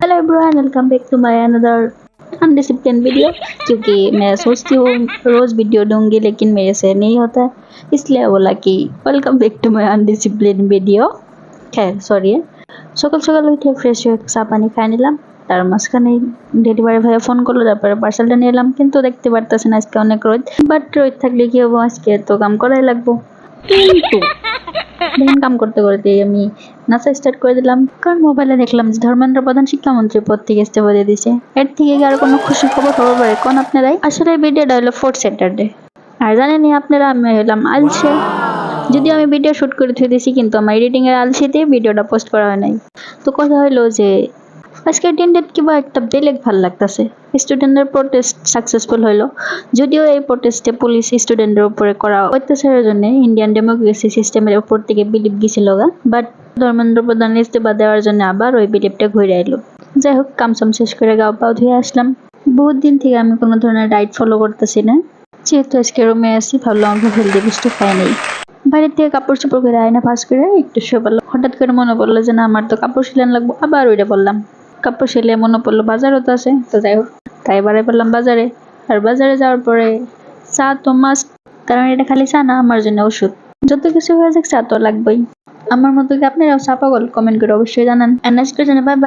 Hello everyone, welcome back to my another undiscipline video. क्योंकि मैं सोचती हूँ रोज़ वीडियो दूंगी लेकिन मेरे से नहीं होता है, इसलिए बोला कि welcome back to my undiscipline video. खैर सॉरी সকাল সকাল উঠে ফ্রেশ হয়ে চা পানি খাই নিলাম, তার মাঝখানে ডেলিভারি ভাইয়া ফোন করলো, তারপরে পার্সেলটা নিয়ে এলাম। কিন্তু দেখতে পারতেছেন আজকে অনেক রোদ, বাট রোদ থাকলে কি হবো, আজকে তো কাম করাই লাগবো। কিন্তু দেখেন কাম করতে করতে আমি নাচা স্টার্ট করে দিলাম, কারণ মোবাইলে দেখলাম যে ধর্মেন্দ্র প্রধান শিক্ষামন্ত্রী পদ থেকে ইস্তফা দিয়ে দিয়েছে। এর থেকে কি আর কোনো খুশি খবর হতে পারে কোন আপনারাই? আসলে ভিডিওটা হলো 4th স্যাটারডে, আর জানেনই আপনারা আমি হলাম আলসে। যদিও আমি ভিডিও শুট করে থুয়ে দিয়েছি, কিন্তু আমার এডিটিং এর আলসিতে ভিডিওটা পোস্ট করা হয় নাই। তো কথা হলো যে আজকের দিনটা কিবা একটা বেলেগ ভাল লাগতেছে। স্টুডেন্টদের প্রোটেস্ট সাকসেসফুল হইলো, যদিও এই প্রোটেস্টে পুলিশ স্টুডেন্টদের উপরে করা অত্যাচারের জন্য ইন্ডিয়ান ডেমোক্রেসি সিস্টেমের উপর থেকে বিলিপ গেছিল, বাট ধর্মেন্দ্র প্রধান ইস্তফা দেওয়ার জন্য আবার ওই বিলিপটা ঘুরে এলো। যাই হোক, কামসাম শেষ করে গাও পাও ধুয়ে আসলাম। বহুত দিন থেকে আমি কোনো ধরনের ডায়েট ফলো করতেছি না, যেহেতু আজকে রুমে আসি ভাবলাম আমরা হেলদি বস্তু খাই নেই। বাইরের থেকে কাপড় চোপড় করে আয়না ফাঁস করে একটু শুয়ে পড়লাম। হঠাৎ করে মনে পড়লো যে না, আমার তো কাপড় সিলান লাগবো। আবার ওইটা বললাম, কাপড় সিলে মনে পড়লো বাজারও তো আছে। তো যাই হোক, তাই বারে পড়লাম বাজারে। আর বাজারে যাওয়ার পরে চা তো মাস্ট, কারণ এটা খালি চা না, আমার জন্য ওষুধ। যত কিছু হয়ে যাক চা তো লাগবেই। আমার মতো কি আপনারাও চা পাগল? কমেন্ট করে অবশ্যই জানান। আর নেক্সট বাই বাই।